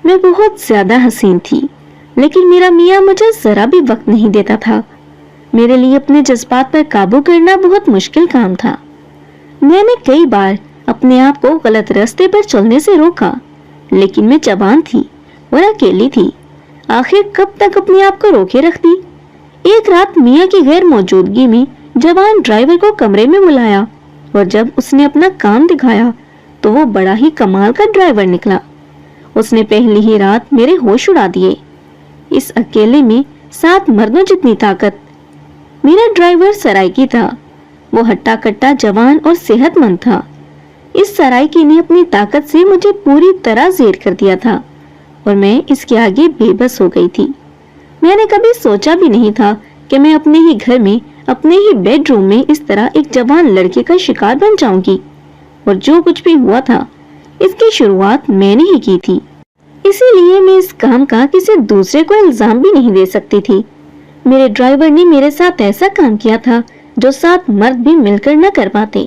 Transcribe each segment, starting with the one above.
میں بہت زیادہ حسین تھی، لیکن میرا میاں مجھے ذرا بھی وقت نہیں دیتا تھا۔ میرے لیے اپنے جذبات پر قابو کرنا بہت مشکل کام تھا۔ میں نے کئی بار اپنے آپ کو غلط راستے پر چلنے سے روکا، لیکن میں جوان تھی اور اکیلی تھی۔ آخر کب تک اپنے آپ کو روکے رکھتی؟ ایک رات میاں کی غیر موجودگی میں جوان ڈرائیور کو کمرے میں بلایا، اور جب اس نے اپنا کام دکھایا تو وہ بڑا ہی کمال کا ڈرائیور نکلا۔ اس نے پہلی ہی رات میرے ہوش اڑا دیے۔ اس اکیلے میں 7 مردوں جتنی طاقت۔ میرا ڈرائیور سرائکی تھا۔ وہ ہٹا کٹا جوان اور صحت مند تھا۔ اس سرائکی نے اپنی طاقت سے مجھے پوری طرح زیر کر دیا تھا، اور میں اس کے آگے بے بس ہو گئی تھی۔ میں نے کبھی سوچا بھی نہیں تھا کہ میں اپنے ہی گھر میں، اپنے ہی بیڈ روم میں اس طرح ایک جوان لڑکے کا شکار بن جاؤں گی، اور جو کچھ بھی ہوا تھا اس کی شروعات میں نے ہی کی تھی۔ اسی لیے میں اس کام کا کسی دوسرے کو الزام بھی نہیں دے سکتی تھی۔ میرے ڈرائیور نے میرے ساتھ ایسا کام کیا تھا جو 7 مرد بھی مل کر نہ کر پاتے۔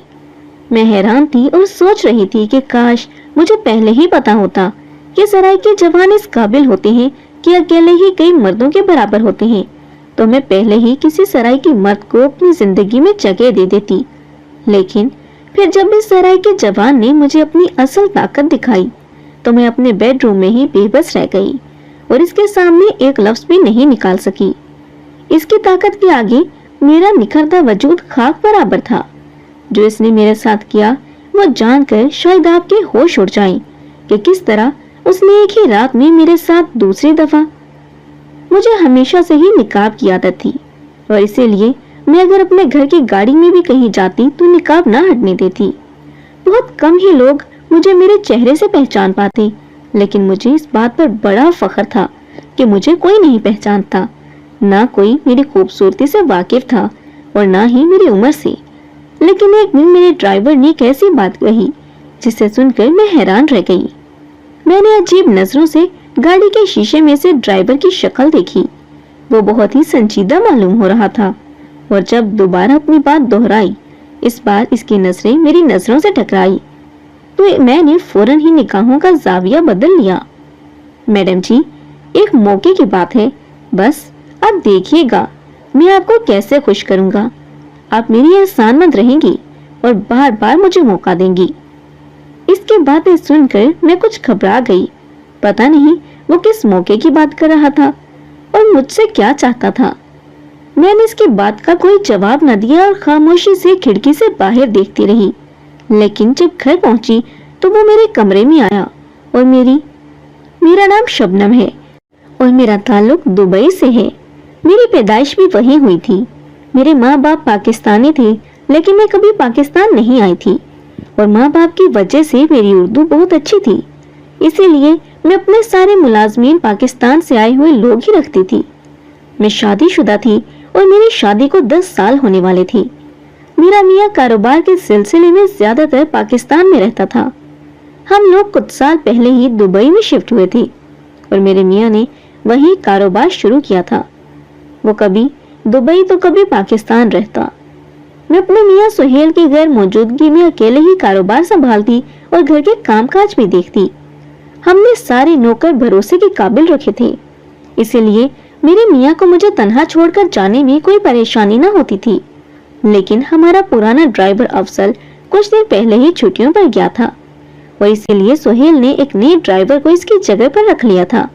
میں حیران تھی اور سوچ رہی تھی کہ کاش مجھے پہلے ہی پتا ہوتا کہ سرائکی جوان اس قابل ہوتے ہیں کہ اکیلے ہی کئی مردوں کے برابر ہوتے ہیں، تو میں پہلے ہی کسی سرائکی مرد کو اپنی زندگی میں جگہ دے دیتی۔ لیکن پھر جب اس سرائکی جوان نے مجھے اپنی اصل طاقت دکھائی تو میں اپنے بیڈ روم میں ہی بے بس رہ گئی اور اس کے سامنے ایک لفظ بھی نہیں نکال سکی۔ اس کی طاقت کے آگے میرا نکھرتا وجود خاک برابر تھا۔ جو اس نے میرے ساتھ کیا وہ جان کر شاید آپ کے ہوش اڑ جائیں کہ کس طرح اس نے ایک ہی رات میں میرے ساتھ دوسری دفعہ۔ مجھے ہمیشہ سے ہی نقاب کی عادت تھی، اور اسی لیے میں اگر اپنے گھر کی گاڑی میں بھی کہیں جاتی تو نقاب نہ ہٹنے دیتی۔ بہت کم ہی لوگ مجھے میرے چہرے سے پہچان پاتے، لیکن مجھے اس بات پر بڑا فخر تھا کہ مجھے کوئی نہیں پہچانتا۔ نہ کوئی میری خوبصورتی سے واقف تھا اور نہ ہی میری عمر سے۔ لیکن ایک دن میرے ڈرائیور نے ایک ایسی بات کہی جسے سن کر میں حیران رہ گئی۔ میں نے عجیب نظروں سے گاڑی کے شیشے میں سے ڈرائیور کی شکل دیکھی۔ وہ بہت ہی سنجیدہ معلوم ہو رہا تھا، اور جب دوبارہ اپنی بات دہرائی، اس بار اس کی نظریں میری نظروں سے ٹکرائی تو میں نے فوراً ہی نگاہوں کا زاویہ بدل لیا۔ میڈم جی، ایک موقع کی بات ہے، بس آپ دیکھیے گا میں آپ کو کیسے خوش کروں گا۔ آپ میری احسان مند رہیں گی اور بار بار مجھے موقع دیں گی۔ اس کی باتیں سن کر میں کچھ گھبرا گئی۔ پتہ نہیں وہ کس موقع کی بات کر رہا تھا اور مجھ سے کیا چاہتا تھا۔ میں نے اس کی بات کا کوئی جواب نہ دیا اور خاموشی سے کھڑکی سے باہر دیکھتی رہی۔ لیکن جب گھر پہنچی تو وہ میرے کمرے میں آیا، اور میرا نام شبنم ہے اور میرا تعلق دبئی سے ہے۔ میری پیدائش بھی وہیں ہوئی تھی۔ میرے ماں باپ پاکستانی تھے، لیکن میں کبھی پاکستان نہیں آئی تھی، اور ماں باپ کی وجہ سے میری اردو بہت اچھی تھی، اسی لیے میں اپنے سارے ملازمین پاکستان سے آئے ہوئے لوگ ہی رکھتی تھی۔ میں شادی شدہ تھی اور میری شادی کو 10 سال ہونے والے تھے۔ میرا میاں کاروبار کے سلسلے میں زیادہ تر پاکستان میں رہتا تھا۔ ہم لوگ کچھ سال پہلے ہی دبئی میں شفٹ ہوئے تھے، اور میرے میاں نے وہیں کاروبار شروع کیا تھا۔ وہ کبھی دبئی تو کبھی پاکستان رہتا۔ میں اپنے میاں سہیل کی غیر موجودگی میں اکیلے ہی کاروبار سنبھالتی اور گھر کے کام کاج بھی دیکھتی۔ ہم نے سارے نوکر بھروسے کے قابل رکھے تھے، اسی لیے میرے میاں کو مجھے تنہا چھوڑ کر جانے میں کوئی پریشانی نہ ہوتی تھی۔ لیکن ہمارا پرانا ڈرائیور افضل کچھ دن پہلے ہی چھٹیوں پر گیا تھا، اور اسی لیے سہیل نے ایک نئے ڈرائیور کو اس کی جگہ پر رکھ لیا تھا۔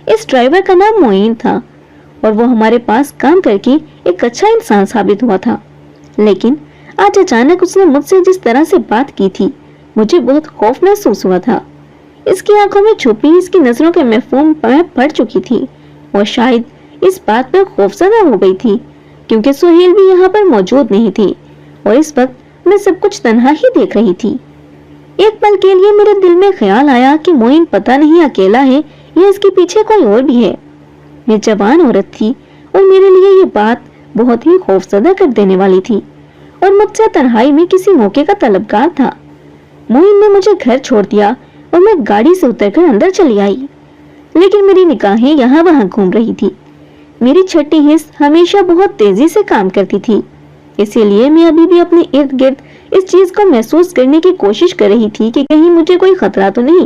اس ڈرائیور کا نام معین تھا، اور وہ ہمارے پاس کام کر کے ایک اچھا انسان ثابت ہوا تھا۔ لیکن آج اچانک اس نے مجھ سے جس طرح سے بات کی تھی، مجھے بہت خوف محسوس ہوا تھا۔ اس کی آنکھوں میں چھپی اس کی نظروں کے مفہوم میں پڑ چکی تھی، اور شاید اس بات پر خوفزدہ ہو گئی تھی کیونکہ سہیل بھی یہاں پر موجود نہیں تھی، اور اس وقت میں سب کچھ تنہا ہی دیکھ رہی تھی۔ ایک پل کے لیے میرے دل میں خیال آیا کہ معین پتہ نہیں اکیلا ہے یا اس کے پیچھے کوئی اور بھی ہے۔ میں جوان عورت تھی اور میرے لیے یہ بات بہت ہی خوفزدہ کر دینے والی تھی، اور مجھ سے تنہائی میں کسی موقع کا طلبگار تھا۔ معین نے مجھے گھر چھوڑ دیا اور میں گاڑی سے اتر کر اندر چلی آئی، لیکن میری نگاہیں یہاں وہاں گھوم رہی تھی۔ میری چھٹی حص ہمیشہ بہت تیزی سے کام کرتی تھی، اسی لیے میں ابھی بھی اپنے ارد گرد اس چیز کو محسوس کرنے کی کوشش کر رہی تھی کہ کہیں مجھے کوئی خطرہ تو نہیں۔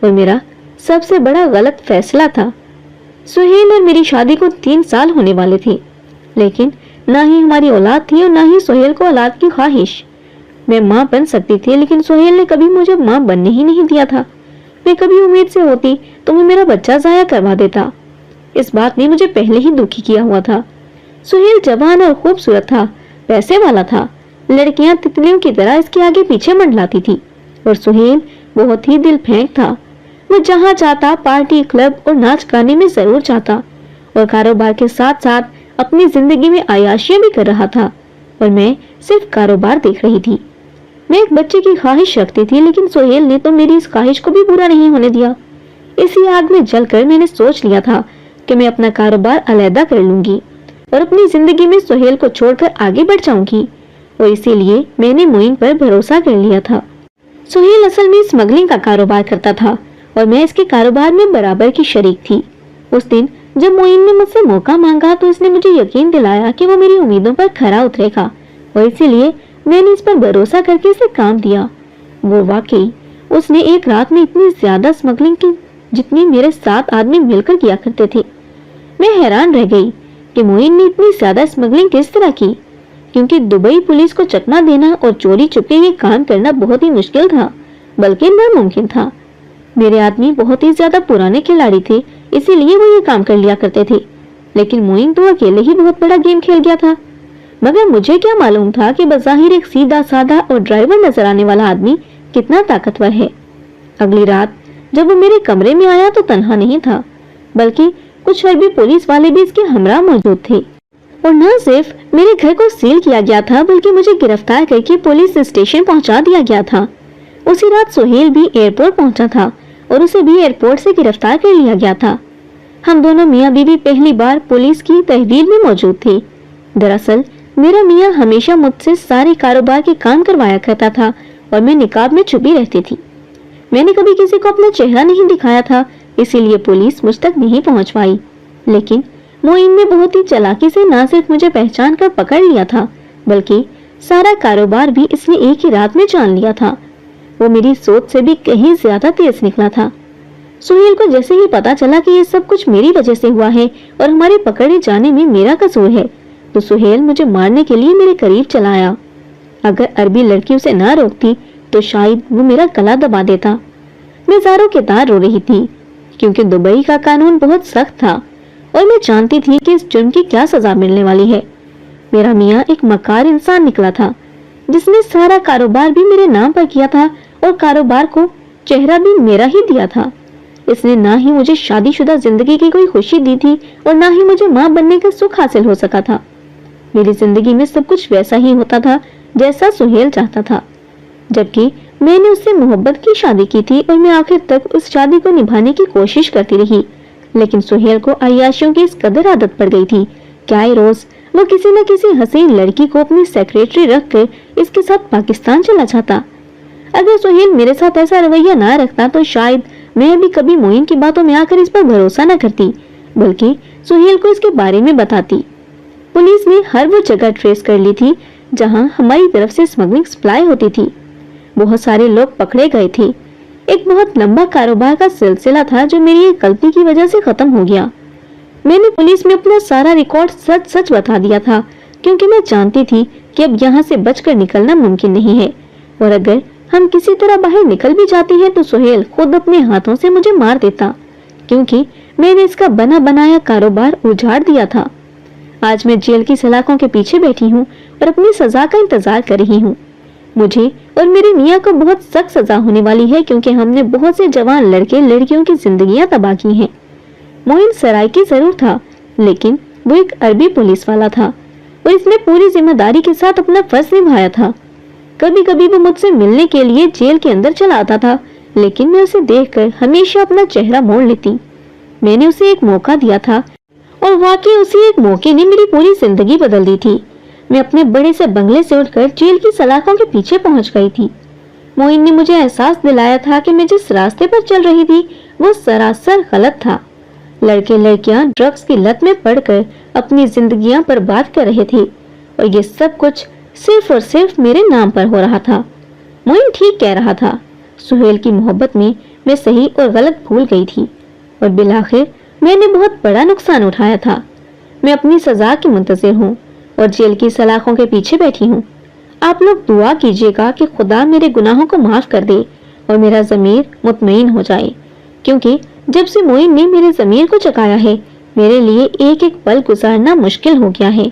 اور میرا سب سے بڑا غلط فیصلہ تھا۔ سہیل اور میری شادی کو 3 سال ہونے والے تھے، لیکن نہ ہی ہماری اولاد تھی اور نہ ہی سہیل کو اولاد کی خواہش۔ میں ماں بن سکتی تھی، لیکن سہیل نے کبھی مجھے ماں بننے ہی نہیں دیا تھا۔ میں کبھی امید سے ہوتی تو وہ میرا بچہ ضائع کروا دیتا۔ اس بات نے مجھے پہلے ہی دکھی کیا ہوا تھا۔ سہیل جوان اور خوبصورت تھا، پیسے والا تھا، لڑکیاں تتلیوں کی طرح اس کے آگے پیچھے منڈلاتی تھی، اور سہیل بہت ہی دل پھینک تھا۔ وہ جہاں چاہتا پارٹی، کلب اور ناچ گانے میں ضرور جاتا، اور کاروبار کے ساتھ ساتھ اپنی زندگی میں عیاشیاں بھی کر رہا تھا، اور میں صرف کاروبار دیکھ رہی تھی۔ میں ایک بچے کی خواہش رکھتی تھی، لیکن سہیل نے تو میری اس خواہش کو بھی پورا نہیں ہونے دیا۔ اسی آگ میں جل کر میں نے سوچ لیا تھا کہ میں اپنا کاروبار علیحدہ کر لوں گی اور اپنی زندگی میں سہیل کو چھوڑ کر آگے بڑھ جاؤں گی، اور اسی لیے میں نے معین پر بھروسہ کر لیا تھا۔ سہیل اصل میں اسمگلنگ کا کاروبار کرتا تھا اور میں اس کے کاروبار میں برابر کی شریک تھی۔ اس دن جب معین نے مجھ سے موقع مانگا تو اس نے مجھے یقین دلایا کہ وہ میری امیدوں پر کھرا اترے گا، اور اسی لیے میں نے اس پر بھروسہ کر کے اسے کام دیا۔ وہ واقعی اس نے ایک رات میں اتنی زیادہ اسمگلنگ کی جتنی میرے 7 آدمی مل کر کیا کرتے تھے۔ میں حیران رہ گئی کہ معین نے اتنی زیادہ اسمگلنگ کس طرح کی، کیونکہ دبئی پولیس کو چکنا دینا اور چوری چھپے یہ کام کرنا بہت ہی مشکل تھا، بلکہ ناممکن تھا۔ میرے آدمی بہت ہی زیادہ پرانے کھلاڑی تھے، اسی لیے وہ یہ کام کر لیا کرتے تھے، لیکن معین تو اکیلے ہی بہت بڑا گیم کھیل گیا تھا۔ مگر مجھے کیا معلوم تھا کہ بظاہر ایک سیدھا سادہ اور ڈرائیور نظر آنے والا آدمی کتنا طاقتور ہے۔ اگلی رات جب وہ میرے کمرے میں آیا تو تنہا نہیں تھا، بلکہ کچھ عربی پولیس والے بھی اس کے ہمراہ موجود تھے، اور نہ صرف میرے گھر کو سیل کیا گیا تھا بلکہ مجھے گرفتار کر کے پولیس اسٹیشن پہنچا دیا گیا تھا۔ اسی رات سہیل بھی ایئرپورٹ پہنچا تھا اور اسے بھی ایئرپورٹ سے گرفتار کر لیا گیا تھا۔ ہم دونوں میاں بیوی پہلی بار پولیس کی تحویل میں موجود تھے۔ دراصل میرا میاں ہمیشہ مجھ سے سارے کاروبار کے کام کروایا کرتا تھا اور میں نقاب میں چھپی رہتی تھی۔ میں نے کبھی کسی کو اپنا چہرہ نہیں دکھایا تھا، اسی لیے پولیس مجھ تک نہیں پہنچ پائی، لیکن معین نے بہت ہی چالاکی سے نہ صرف مجھے پہچان کر پکڑ لیا تھا بلکہ سارا کاروبار بھی اس نے ایک ہی رات میں جان لیا تھا۔ وہ میری سوچ سے بھی کہیں زیادہ تیز نکلا تھا۔ سہیل کو جیسے ہی پتا چلا کہ یہ سب کچھ میری وجہ سے ہوا ہے اور ہمارے پکڑے جانے میں میرا قصور ہے، تو سہیل مجھے مارنے کے لیے میرے قریب چلا آیا۔ اگر عربی لڑکی اسے نہ روکتی تو شاید وہ میرا گلا دبا دیتا۔ میں زاروں کے تار رو رہی تھی، کیونکہ دبئی کا قانون بہت سخت تھا اور میں جانتی تھی کہ اس جرم کی کیا سزا ملنے والی ہے۔ میرا میاں ایک مکار انسان نکلا تھا، جس نے سارا کاروبار بھی میرے نام پر کیا تھا اور کاروبار کو چہرہ بھی میرا ہی دیا تھا۔ اس نے نہ ہی مجھے شادی شدہ زندگی کی کوئی خوشی دی تھی اور نہ ہی مجھے ماں بننے کا سکھ حاصل ہو سکا تھا۔ میری زندگی میں سب کچھ ویسا ہی ہوتا تھا جیسا سہیل چاہتا تھا، جبکہ میں نے اس سے محبت کی شادی کی تھی اور میں آخر تک اس شادی کو نبھانے کی کوشش کرتی رہی، لیکن سہیل کو عیاشیوں کی اس قدر عادت پڑ گئی تھی کہ آئے روز وہ کسی نہ کسی حسین لڑکی کو اپنی سیکریٹری رکھ کر اس کے ساتھ پاکستان چلا جاتا۔ اگر سہیل میرے ساتھ ایسا رویہ نہ رکھتا تو شاید میں بھی کبھی معین کی باتوں میں آ کر اس پر بھروسہ نہ کرتی، بلکہ سہیل کو اس کے بارے میں بتاتی۔ پولیس نے ہر وہ جگہ ٹریس کر لی تھی جہاں ہماری طرف سے اسمگلنگ سپلائی ہوتی تھی۔ بہت سارے لوگ پکڑے گئے تھے۔ ایک بہت لمبا کاروبار کا سلسلہ تھا جو میری ایک غلطی کی وجہ سے ختم ہو گیا۔ میں نے پولیس میں اپنا سارا ریکارڈ سچ سچ بتا دیا تھا، کیونکہ میں جانتی تھی کہ اب یہاں سے بچ کر نکلنا ممکن نہیں ہے، اور اگر ہم کسی طرح باہر نکل بھی جاتے ہیں تو سہیل خود اپنے ہاتھوں سے مجھے مار دیتا، کیونکہ میں نے اس کا بنا بنایا کاروبار اجاڑ دیا تھا۔ آج میں جیل کی سلاخوں کے پیچھے بیٹھی ہوں اور اپنی سزا کا انتظار کر رہی ہوں۔ مجھے اور میرے میاں کو بہت سخت سزا ہونے والی ہے، کیونکہ ہم نے بہت سے جوان لڑکے لڑکیوں کی زندگیاں تباہ کی ہیں۔ معین سرائکی ضرور تھا، لیکن وہ ایک عربی پولیس والا تھا اور اس نے پوری ذمہ داری کے ساتھ اپنا فرض نبھایا تھا۔ کبھی کبھی وہ مجھ سے ملنے کے لیے جیل کے اندر چلا آتا تھا، لیکن میں اسے دیکھ کر ہمیشہ اپنا چہرہ موڑ لیتی۔ میں نے اسے ایک موقع دیا تھا اور واقعی اسی ایک موقع نے میری پوری زندگی بدل دی تھی۔ میں اپنے بڑے سے بنگلے سے اٹھ کر جیل کی سلاخوں کے پیچھے پہنچ گئی تھی۔ معین نے مجھے احساس دلایا تھا کہ میں جس راستے پر چل رہی تھی وہ سراسر غلط تھا۔ لڑکے لڑکیاں ڈرگز کی لت میں پڑ کر اپنی زندگیاں برباد کر رہے تھے، اور یہ سب کچھ صرف اور صرف میرے نام پر ہو رہا تھا۔ معین ٹھیک کہہ رہا تھا۔ سہیل کی محبت میں میں صحیح اور غلط بھول گئی تھی اور بالآخر میں نے بہت بڑا نقصان اٹھایا تھا۔ میں اپنی سزا کی منتظر ہوں اور جیل کی سلاخوں کے پیچھے بیٹھی ہوں۔ آپ لوگ دعا کیجیے گا کہ خدا میرے گناہوں کو معاف کر دے اور میرا ضمیر مطمئن ہو جائے، کیونکہ جب سے معین نے میرے ضمیر کو جگایا ہے میرے لیے ایک ایک پل گزارنا مشکل ہو گیا ہے۔